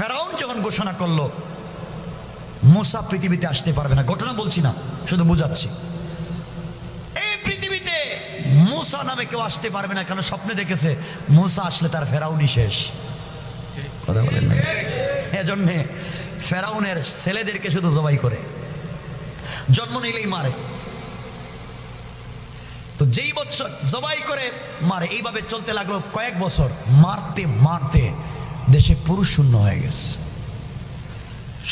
ফেরাউন যখন ঘোষণা করলো মূসা পৃথিবীতে আসতে পারবে না, ঘটনা বলছি না, শুধু বোঝাচ্ছি, এই পৃথিবীতে মূসা নামে কেউ আসতে পারবে না, কারণ স্বপ্নে দেখেছে মূসা আসলে তার ফেরাউনই শেষ। কথা বলেন না? এজন্যে ফেরাউনের ছেলেদেরকে শুধু জবাই করে, জন্ম নিলেই মারে। তো যেই বছর জবাই করে মারে, এইভাবে চলতে লাগলো কয়েক বছর। মারতে মারতে দেশে পুরুষ শূন্য হয়ে গেছে।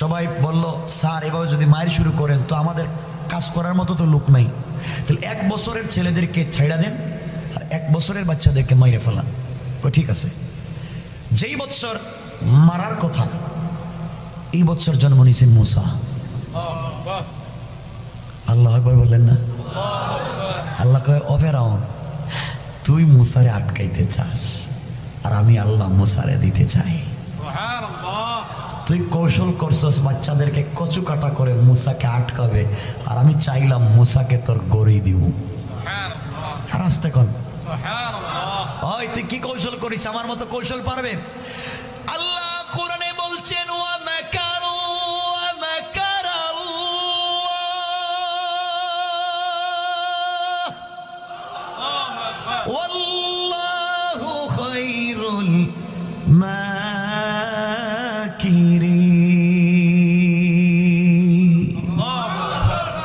সবাই বলল, স্যার এভাবে যদি মায়ের শুরু করেন তো আমাদের কাজ করার মতো তো লোক নাই, তাহলে 1 বছরের ছেলেদেরকে ছাইড়া দেন আর 1 বছরের বাচ্চাদেরকে মাইরে ফেলান। ঠিক আছে। যেই বছর মারার কথা এই বছর জন্ম নিয়েছেন মূসা। আল্লাহ আকবার বললেন না? আল্লাহ কয়, ও ফেরাউন, তুই মূসারে আটকাইতে চাস আর আমি আল্লাহ মূসারে দিতে চাই। তুই কৌশল করছস বাচ্চাদেরকে কচু কাটা করে মূসাকে আটকাবে, আর আমি চাইলাম মূসাকে তোর গড়েই দিব। আর আসতে কোন ওই তুই কি কৌশল করিস? আমার মতো কৌশল পারবে? আল্লাহ কোরআনে বলছেন, ওয়া মাকারু ওয়া মাকারাল্লাহ ওয়াল্লাহু খায়রুল মাকিরিন।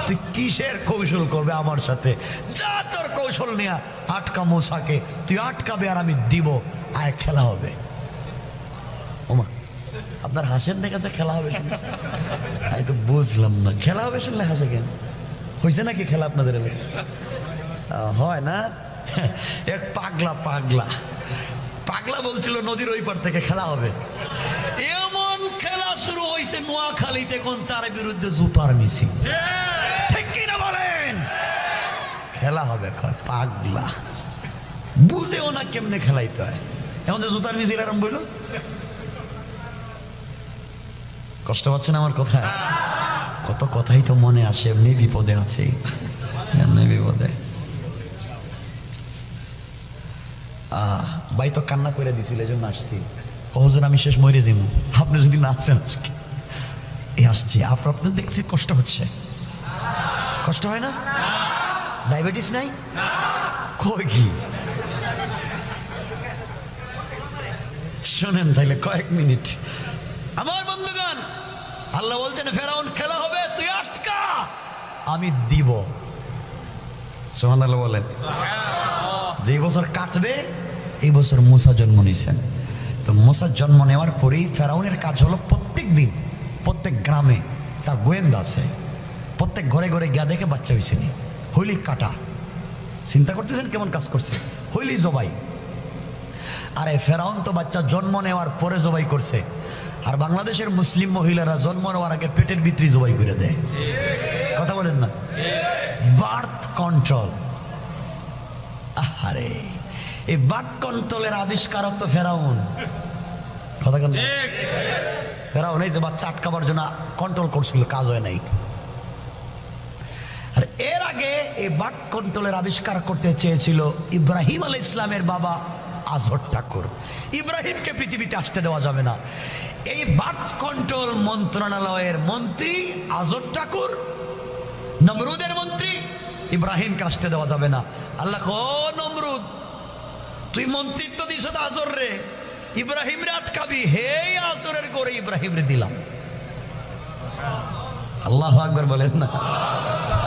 তুই কিসের কৌশল করবে আমার সাথে? যা তোর কৌশল নিয়ে আটকা মূসাকে, তুই আটকাবে আর আমি দিব, আয় খেলা হবে। ওমা, আপনার হাসেন দেখেছে খেলা হবে শুনলে? আমি তো বুঝলাম না, খেলা হবে শুনলে হাসে কেন? হয়েছে নাকি খেলা আপনাদের এলাকায়? হয় না? এক পাগলা পাগলা পাগলা বলছিল নদীর ওই পার থেকে খেলা হবে। এমন খেলা শুরু হয়েছে নোয়াখালীতে, কোন তার বিরুদ্ধে জুতার মিছিল। ঠিক কিনা বলেন? খেলা হবে, পাগলা বুঝেও না কেমনে খেলাইতে হয়। এখন যে জুতার মিছিল আরম্ভ হইল, কষ্ট পাচ্ছেন আমার কথা? কত কথাই তো মনে আসে, এমনি বিপদে আছে, এমনি বিপদে। ভাই তো কান্না করে দিছিল, এই জন্য আসছি। হুজুর আমি শেষ মরে যাবো, আপনি যদি না আসেন এই আসছি। আপনাদের দেখছি কষ্ট হচ্ছে, কষ্ট হয় না? ডায়াবেটিস নাই? কই কি শোনেন তাইলে কয়েক মিনিট। আমার বন্ধুগণ, আল্লাহ বলছেন ফেরাউন খেলা হবে, তুই আটকা, আমি দিব। সুবহানাল্লাহ বলেন। যে বছর কাটবে এই বছর মূসা জন্ম নিয়েছেন। তো মূসা জন্ম নেওয়ার পরেই ফেরাউনের কাজ হলো প্রত্যেক দিন প্রত্যেক গ্রামে তার গোয়েন্দা আছে, প্রত্যেক ঘরে ঘরে গিয়া দেখে বাচ্চা হয়েছে নি, হইলি কাটা। চিন্তা করতেছেন কেমন কাজ করছে? হইলি জবাই। আরে ফেরাউন তো বাচ্চা জন্ম নেওয়ার পরে জবাই করছে, আর বাংলাদেশের মুসলিম মহিলারা জন্ম নেওয়ার আগে পেটের ভিতরে জবাই করে দেয়। কথা বলেন না? Birth control. আরে এই বার্থ কন্ট্রোলের আবিষ্কারক তো ফেরাউন। কথা কেন? ফেরাউন এই যে বাচ্চা আটকাবার জন্য কন্ট্রোল করছিল, কাজ হয় নাই। আর এর আগে এই বার্থ কন্ট্রোলের আবিষ্কার করতে চেয়েছিল ইব্রাহিম আলাইহিস সালামের বাবা আজর ঠাকুর। ইব্রাহিমকে পৃথিবীতে আসতে দেওয়া যাবে না, এই বার্থ কন্ট্রোল মন্ত্রণালয়ের মন্ত্রী আজর ঠাকুর, নমরুদের মন্ত্রী, ইব্রাহিমকে আসতে দেওয়া যাবে না। আল্লাহ কো, নমরুদ তুই মন্ত্রিত্ব দিস আজর রে, ইব্রাহিম রে আটকাবি, হে আজরের গোরে ইব্রাহিম রে দিলাম। আল্লাহু আকবার বলেন না?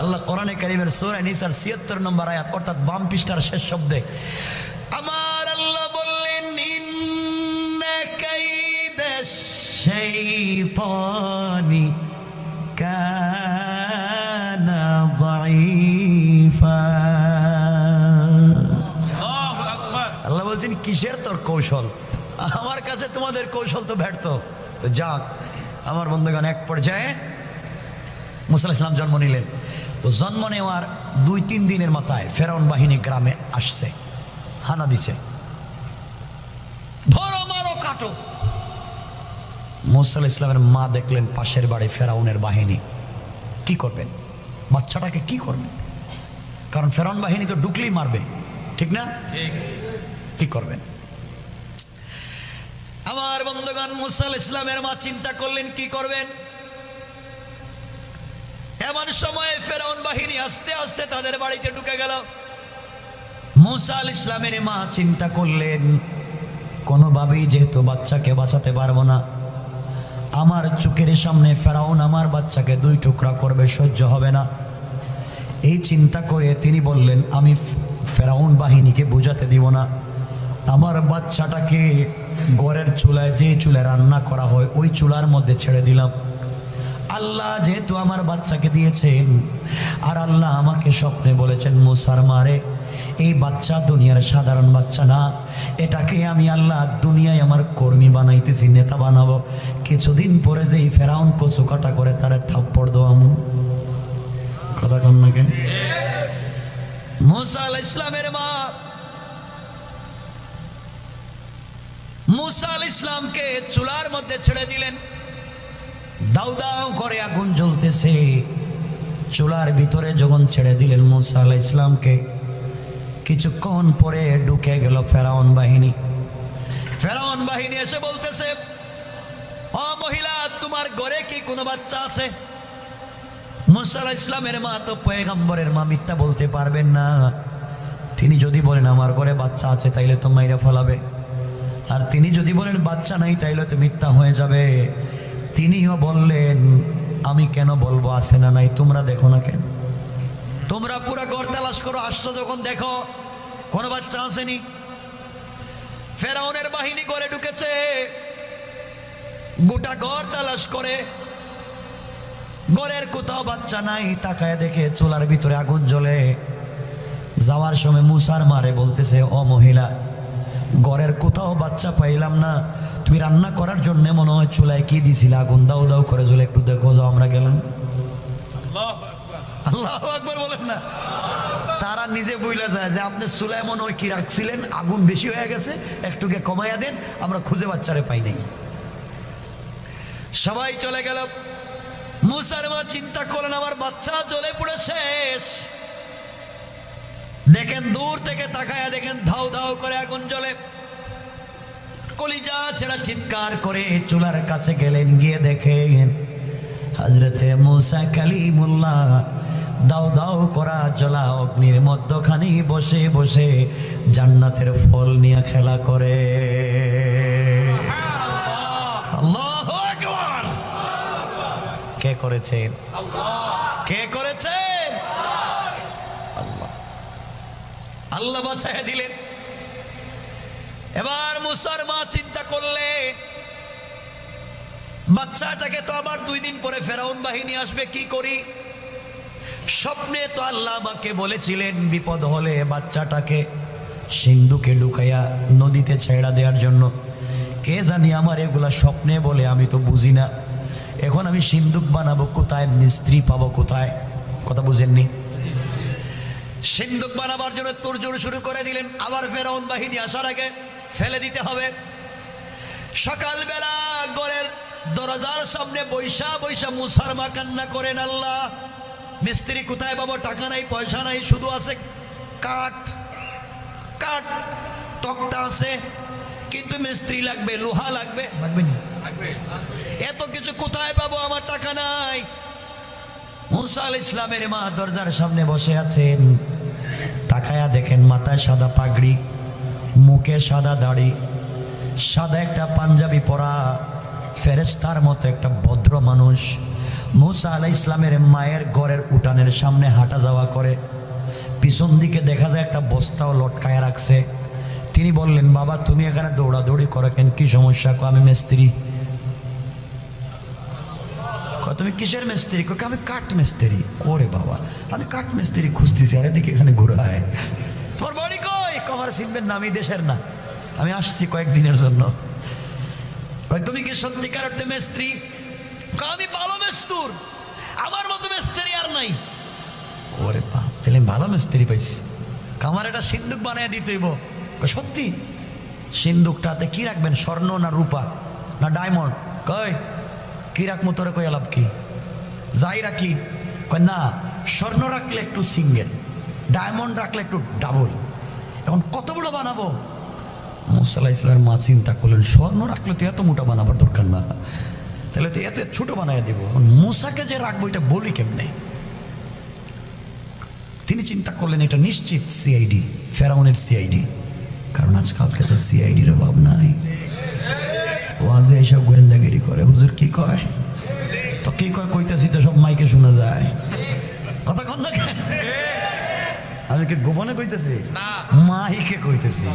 আল্লাহ কোরআনে কারীমের সূরা নিসার ৭৬ নম্বর আয়াত অর্থাৎ বাম পৃষ্ঠার শেষ শব্দে আমার আল্লাহ বললেন, ইন্না কাইদাশ শাইতানি কানা দাঈফা। আল্লাহ বলছেন কিসের তোর কৌশল? আমার কাছে তোমাদের কৌশল তো ব্যর্থ। যাক আমার বন্ধুগণ, এক পর্যায়ে মূসা আলাইহিস সালাম জন্ম নিলেন। তো জন্ম নেওয়ার ২-৩ দিনের মাথায় ফেরাউন বাহিনী গ্রামে আসছে, হানা দিছে, ধরো মারো কাটো। মূসা আলাইহিস সালামের মা দেখলেন পাশের বাড়ি ফেরাউনের বাহিনী, কি করবেন? বাচ্চাটাকে কি করবেন? কারণ ফেরাউন বাহিনী তো ঢুকলেই মারবে, ঠিক না? কি করবেন? আমার বন্ধুগণ, মুসা আলাইহিস সালামের মা চিন্তা করলেন কি করবেন। এমন সময় ফেরাউন বাহিনী আস্তে আস্তে তাদের বাড়িতে ঢুকে গেল। মুসা আলাইহিস সালামের মা চিন্তা করলেন, কোনোভাবেই যেহেতু বাচ্চাকে বাঁচাতে পারবো না, আমার চোখের সামনে ফেরাউন আমার বাচ্চাকে দুই টুকরা করবে, সহ্য হবে না। এই চিন্তা করে তিনি বললেন, আমি ফেরাউন বাহিনীকে বোঝাতে দিব না, আমার বাচ্চাটাকে ঘরের চুলায়, যে চুলায় রান্না করা হয় ওই চুলার মধ্যে ছেড়ে দিলাম। আল্লাহ যেহেতু আমার বাচ্চাকে দিয়েছেন, আর আল্লাহ আমাকে স্বপ্নে বলেছেন, মুসার মারে এই বাচ্চা দুনিয়ার সাধারণ বাচ্চা না, এটাকে আমি আল্লাহ দুনিয়ায় আমার কর্মী বানাইতেছি, নেতা বানাবো। কিছুদিন পরে যেই ফেরাউন কচু কাটা করে তারে থাপ্পড় দেওয়া। কথা কন নাকি? মুসা আলাইহিস সালামের মা মুসা আলাইহিস সালামকে চুলার মধ্যে ছেড়ে দিলেন। দাউ দাউ করে আগুন জ্বলতেছে। চুলার ভিতরে যখন ছেড়ে দিলেন মুসা আলাইহিস সালামকে, কিছুক্ষণ পরে ঢুকে গেল ফেরাউন বাহিনী। ফেরাউন বাহিনী এসে বলতেছে, ও মহিলা, তোমার ঘরে কি কোনো বাচ্চা আছে? মুসা আলাইহিস সালামের মা তো পয়গম্বরের মা, মিথ্যা বলতে পারবেন না। তিনি যদি বলেন আমার ঘরে বাচ্চা আছে তাইলে তো মাইরা ফেলাবে, আর তিনি যদি বলেন বাচ্চা নাই তাইলে তো মিথ্যা হয়ে যাবে। তিনিও বললেন, আমি কেন বলবো আছে না নাই, তোমরা দেখো না কেন? তোমরা পুরো ঘর তালাশ করো, আসছো যখন দেখো কোনো বাচ্চা আসেনি। ফেরাউনের বাহিনী ঘরে ঢুকেছে, গোটা ঘর তালাশ করে ঘরের কোথাও বাচ্চা নাই। তাকায় দেখে চুলার ভিতরে আগুন জ্বলে। যাওয়ার সময় মুসার মারে বলতেছে, ও মহিলা, ঘরের কোথাও বাচ্চা পাইলাম না, তুমি রান্না করার জন্য মনে হয় চুলায় কি দিছিলে, আগুন দাউ দাউ করে জ্বলে, একটু দেখো যাও। আমরা গেলাম। আল্লাহু আকবার বলেন না। তারা নিজে বইলা যায় যে আপনি চুলায় মনে হয় কি রাখছিলেন, আগুন বেশি হয়ে গেছে, একটুকে কমাইয়া দেন, আমরা খুঁজে বাচ্চারে পাই নাই। সবাই চলে গেল। মুসার মা চিন্তা করলেন, আমার বাচ্চা জ্বলে পুড়ে শেষ। দেখেন দূর থেকে তাকায়া দেখেন ধাউ ধাউ করে আগুন জ্বলে। কলিজা ছেড়া চিৎকার করে চুলার কাছে গেলেন, গিয়ে দেখেন হযরতে মুসা কালিমুল্লাহ দাউ দাউ করা জ্বলা অগ্নির মধ্যখানে বসে বসে জান্নাতের ফল নিয়ে খেলা করে। আল্লাহু আকবার। কে করেছেন? কে করেছেন? আল্লাহ। আল্লাহ বাঁচাইয়া দিলেন। এবার মুসার মা চিন্তা করলে, বাচ্চাটাকে তো আবার 2 দিন পরে ফেরাউন বাহিনী আসবে, কি করি? স্বপ্নে তো আল্লাহ আমাকে বলেছিলেন বিপদ হলে বাচ্চাটাকে সিন্ধুকে ঢুকাইয়া নদীতে ছেড়া দেওয়ার জন্য। কে জানি আমার এগুলা স্বপ্নে বলে, আমি তো বুঝি না। এখন আমি সিন্ধুক বানাবো কোথায়, মিস্ত্রি পাবো কোথায়? কথা বুঝেননি? সিন্ধুক বানাবার জন্য তোড়জোড় শুরু করে দিলেন। আবার ফেরাউন বাহিনী আসার আগে ফেলে দিতে হবে। সকালবেলা ঘরের দরজার সামনে বৈশা বৈশা মুসার মা কান্না করেন, আল্লাহ মিস্ত্রি কোথায় পাবো? টাকা নাই, পয়সা নাই, শুধু আছে কাঠ। কাঠ তক্তা আছে, কিন্তু মিস্ত্রি লাগবে, লোহা লাগবে, লাগবে না? এত কিছু কোথায় পাবো? আমার টাকা নাই। মুসা আলাইহিস সালামের মা দরজার সামনে বসে আছেন। তাকায়া দেখেন মাথায় সাদা পাগড়ি, মুখে সাদা দাড়ি, সাদা একটা পাঞ্জাবি পরা, ফেরেশতার মতো একটা ভদ্র মানুষ মুসা আলাইহিস সালামের মায়ের ঘরের উঠানের সামনে হাঁটা যাওয়া করে। পিছন দিকে দেখা যায় একটা বস্তাও লটকায় রাখছে। তিনি বললেন, বাবা তুমি এখানে দৌড়াদৌড়ি করো কেন, কি সমস্যা? আমি মিস্ত্রি। তুমি কিসের মিস্ত্রি? আমি কাঠ মিস্ত্রি। করে বাবা, আমি কাঠ মিস্ত্রি খুঁজতেছি, আর এদিকে এখানে ঘুরায়। তোমার বাড়ি কই? আমার চিনবেন না, আমি দেশের না, আমি আসছি কয়েকদিনের জন্য। তুমি কি সত্যিকার অর্থে মিস্ত্রি? আমি ভালো মেস্তুর, আমার মতো মিস্ত্রি আর নাই। ওরে বাপ, তাহলে ভালো মিস্ত্রি পাইছি। আমার একটা সিন্ধুক বানায় দিতে হইব। সত্যি? সিন্ধুকটাতে কি রাখবেন, স্বর্ণ না রূপা না ডায়মন্ড? কই কি রাখবো তোরে? কই লাভ কি? যাই রাখি? কই না, স্বর্ণ রাখলে একটু সিঙ্গেল, ডায়মন্ড রাখলে একটু ডাবল। এখন কত বড় বানাবো? মুসা আলাইহিস সালামের মা চিন্তা করলেন, স্বর্ণ রাখলে তো এত মোটা বানাবার দরকার না, তাহলে তো এত ছোট বানায় দিব, মুসাকে যে রাখবো এটা বলি কেমনে। তিনি চিন্তা করলেন এটা নিশ্চিত সিআইডি, ফেরাউনের সিআইডি, কারণ আজকালকে তো সিআইডির অভাব নাই। ওয়াজে এইসব গোয়েন্দাগিরি করে, হুজুর কি কয় তো কি কয়, কইতেছি তো সব মাইকে শোনা যায়, কথা কন না কেন? আমি কি গোপনে কইতেছি? মাইকে কইতেছি।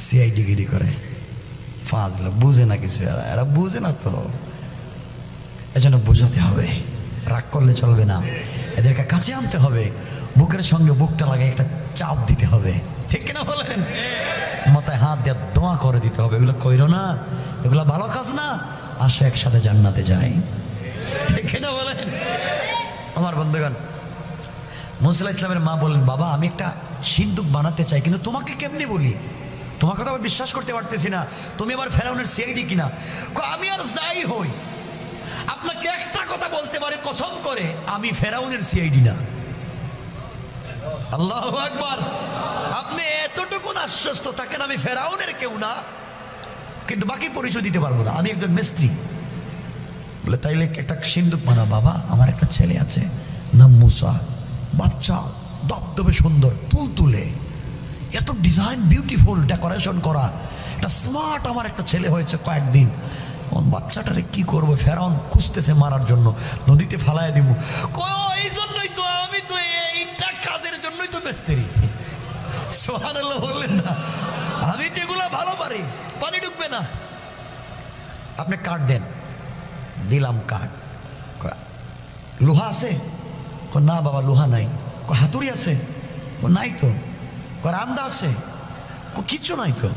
সিআইডি গিরি করে, ফাজলা, বুঝে না কিছু, এরা বুঝে না তো, এজন্য বোঝাতে হবে, রাগ করলে চলবে না, এদেরকে কাছে আনতে হবে, বুকের সঙ্গে বুকটা লাগে একটা চাপ দিতে হবে, ঠিক কিনা বলেন? মাথায় হাত দিয়ে দোয়া করে দিতে হবে, এগুলো কইরো না, এগুলো ভালো কাজ না, আসো একসাথে জান্নাতে যাই, ঠিক কিনা বলেন? আমার বন্ধুগণ, মুসা আলাইহিস সালামের মা বলেন, বাবা আমি একটা সিন্দুক বানাতে চাই, কিন্তু তোমাকে কেমনি বলি, তোমার কথা আমি বিশ্বাস করতে পারতেছি না, তুমি আবার ফেরাউনের সিআইডি কিনা। আমি আর যাই হই, আপনাকে একটা কথা বলতে পারে কসম করে, আমি ফেরাউনের সিআইডি না। আল্লাহু আকবার। আপনি এতটুকু আশ্বস্ত থাকেন আমি ফেরাউনের কেউ না, কিন্তু বাকি পরিচয় দিতে পারবো না, আমি একজন মিস্ত্রি। বলে তাইলে একটা সিন্দুক বানা বাবা, আমার একটা ছেলে আছে নাম মুসা, বাচ্চা, দবদবে সুন্দর, তুলতুলে, এত ডিজাইন বিউটিফুল ডেকোরেশন করা, একটা স্মার্ট আমার একটা ছেলে হয়েছে কয়েকদিন, বাচ্চাটারে কি করবো, ফেরাউন খুঁজতেছে মারার জন্য, নদীতে ফালায় দিব। এই জন্যই তো আমি তো এইটা কাজের জন্যই তো মিস্ত্রি। সুবহানাল্লাহ বললেন না? আমি তো এগুলা ভালো পারি, পানি ঢুকবে না। আপনি কাঠ দেন, দিলাম কাঠ। লোহা আছে? না বাবা লোহা নাই। হাতুড়ি আছে? নাই তো। রান্দা আছে? কিচ্ছু নাই তো।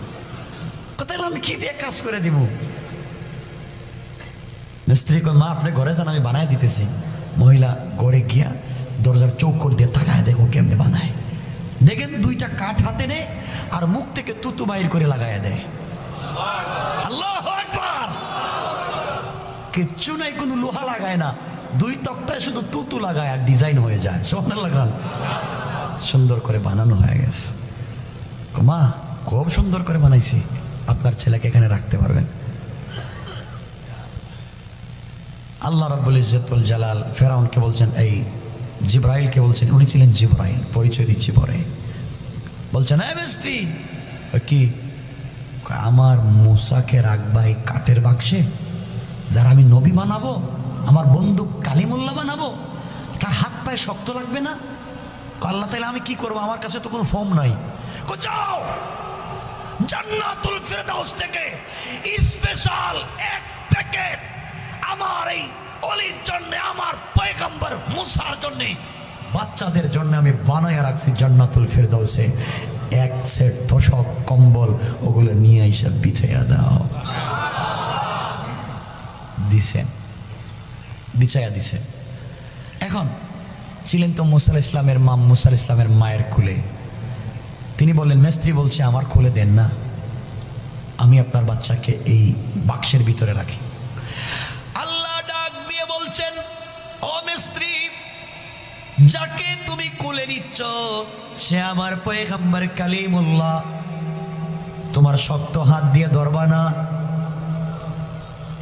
তাহলে আমি কি দিয়ে কাজ করে দিব? মিস্ত্রি কয়, মা আপনি ঘরে যান, আমি বানায় দিতেছি। মহিলা ঘরে গিয়া দরজার চৌকট দিয়ে তাকায়, দেখো কেমনে বানায়। দেখেন দুইটা কাঠ হাতে নেয় আর মুখ থেকে তুতু বাইর করে লাগাইয়া দেয়। আল্লাহু আকবার। কিচ্ছু নাই, কোনো লোহা লাগায় না, দুই তক্তায় শুধু তুতু লাগায় আর ডিজাইন হয়ে যায়। সুবহানাল্লাহ, সুন্দর করে বানানো হয়ে গেছে। মা খুব সুন্দর করে বানাইছি, আপনার ছেলেকে এখানে রাখতে পারবেন। আল্লাহ রাব্বুল ইজ্জতুল জালাল ফেরাউনকে বলছেন, এই জিবরাইলকে বলছেন, উনি ছিলেন জিবরাইল, পরিচয় দিচ্ছি পরে। বলছেন, এই মিস্ত্রি কি, আমার মুসাকে রাখবা এই কাঠের বাক্সে, যারা আমি নবী বানাবো, আমার বন্ধু কালিমুল্লাহ বানাবো, তার হাত পায়ে শক্ত লাগবে না? আল্লাহ তাআলা আমি কি করবো, আমার কাছে তো কোনো ফর্ম নাই। যাও জান্নাতুল ফেরদাউস থেকে স্পেশাল এক প্যাকেট আমার এই অলির জন্য, আমার পয়গম্বর মুসার জন্য, বাচ্চাদের জন্য আমি বানায়া রাখছি জান্নাতুল ফেরদাউসে। এক সেট তোশক কম্বল, ওগুলো নিয়ে এসে বিছাইয়া দাও। দিছেন, বিছাইয়া দিছেন। এখন ছিলেন তো মুসা আলাইহিস সালামের মা, মুসা আলাইহিস সালামের মায়ের কোলে। তিনি বললেন, মিস্ত্রি বলছে আমার কোলে দেন না, আমি আপনার বাচ্চাকে এই বাক্সের ভিতরে রাখি। আল্লাহ ডাক দিয়ে বলছেন, ও মিস্ত্রি, যাকে তুমি কোলে নিচ্ছ সে আমার পয়গম্বর কালিমুল্লাহ, তোমার শক্ত হাত দিয়ে ধরবা না,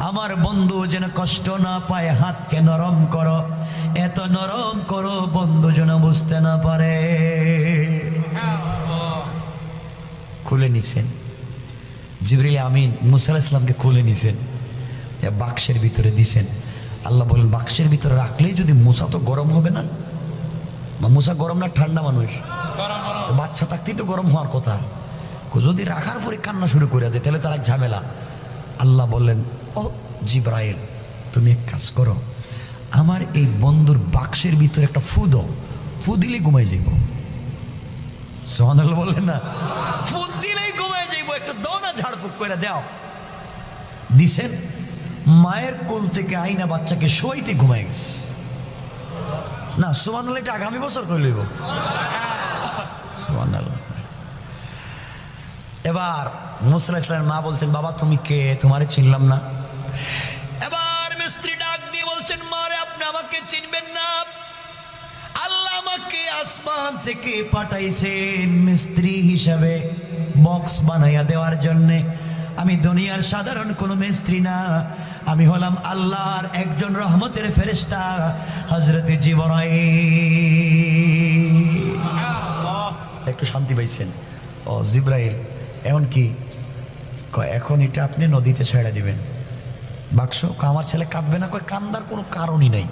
আমার বন্ধু যেন কষ্ট না পায়, হাতকে নরম করো, এত নরম করো বন্ধু যেন বুঝতে না পারে। খুলে নিছেন জিবরিল আমিন, মুসা আলাইহিস সালামকে খুলে নিছেন, বাক্সের ভিতরে দিছেন। আল্লাহ বলেন, বাক্সের ভিতরে রাখলেই যদি, মুসা তো গরম হবে না, মুসা গরম না ঠান্ডা মানুষ, বাচ্চা থাকতেই তো গরম হওয়ার কথা, যদি রাখার পরে কান্না শুরু করে দেয় তাহলে তার এক ঝামেলা। আল্লাহ বললেন, ও জিবরাইল, তুমি এক কাজ করো, আমার এই বন্ধুর বাক্সের ভিতরে একটা ফু দাও, ফু দিলেই ঘুমাই যাইব। সুবহানাল্লাহ বললেন না? ফু দিলেই ঘুমাই যাইব, একটা দাও না, ঝাড়ফুঁক করে দাও। দিছেন, মায়ের কোল থেকে আইনা বাচ্চাকে শোয়াইতে ঘুমাই গেছে। না সুবহানাল্লাহ, এটা আগামী বছর করে লইব। সুবহানাল্লাহ। এবার মুসা আলাইহিস সালামের মা বলছেন, বাবা তুমি কে, তোমারে চিনলাম না। এবার মিস্ত্রি ডাক দিয়ে বলছেন, মারে আপনি আমাকে চিনবেন না, আল্লাহ আমাকে আসমান থেকে পাঠাইছেন মিস্ত্রি হিসাবে, বক্স বানাইয়া দেওয়ার জন্যে। আমি দুনিয়ার সাধারণ কোনো মিস্ত্রি না, আমি হলাম আল্লাহর একজন রহমতের ফেরেশতা, হযরত জিবরাইল। একটু শান্তি পাইছেন? ও জিবরাইল, এখন কি এখন এটা আপনি নদীতে ছেড়ে দিবেন। বাক্স, আমার ছেলে কাঁদবে না, কয় কান্দার কোনো কারণই নাই।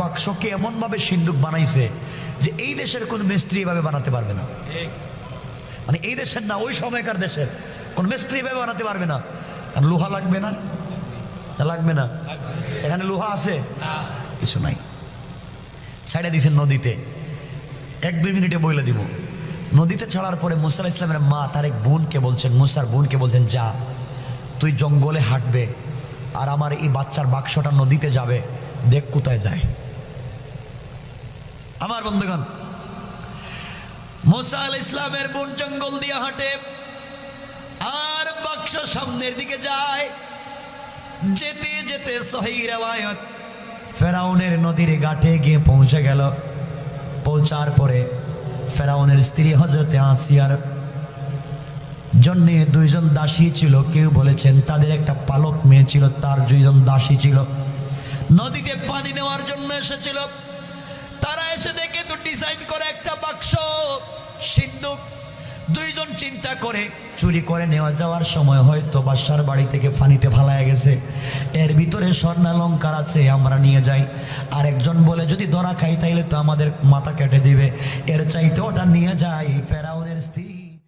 বাক্সকে এমন ভাবে সিন্দুক বানাইছে যে এই দেশের কোন মিস্ত্রি এভাবে বানাতে পারবে না। মানে এই দেশের না, ওই সময়কার দেশের কোন মিস্ত্রি এভাবে বানাতে পারবে না। কারণ লোহা লাগবে না, লাগবে না, এখানে লোহা আছে কিছু নাই। ছাড়া দিয়েছেন নদীতে, 1-2 মিনিটে বইলে দিব। নদীতে ছাড়ার পরে মুসা আলাইহিস সালামের মা তার এক বোনকে বলছেন, মুসার বোনকে বলছেন, যা তুই জঙ্গলে হাঁটবে আর আমার এই বাচ্চার বাক্সটা নদীতে যাবে, দেখ কোথায় যায়। আমার বন্ধুগণ, মুসা আলাইহিস সালামের বোন জঙ্গল দিয়ে হাঁটে আর বাক্স সামনের দিকে যায়। যেতে যেতে সহিহ riwayat ফেরাউনের নদীর ঘাটে গিয়ে পৌঁছে গেল। পৌঁছার পরে ফেরাউনের স্ত্রী হযরতে আসিয়ার জন্যে 2 জন দাসী ছিল। কেউ বলেছেন তাদের একটা পালক মেয়ে ছিল, তার 2 জন দাসী ছিল। নদীতে পানি নেওয়ার জন্য এসেছিল। তারা এসে দেখে তো ডিজাইন করে একটা বাক্স সিন্দুক। 2 জন চিন্তা করে চুরি করে নেওয়া যাওয়ার সময় হয়তো বাদশার বাড়ি থেকে পানিতে ফালায়া গেছে, এর ভিতরে স্বর্ণালঙ্কার আছে, আমরা নিয়ে যাই। আর একজন বলে যদি ধরা খাই তাইলে তো আমাদের মাথা কেটে দিবে, এর চাইতে ওটা নিয়ে যাই। ফেরাউনের স্ত্রী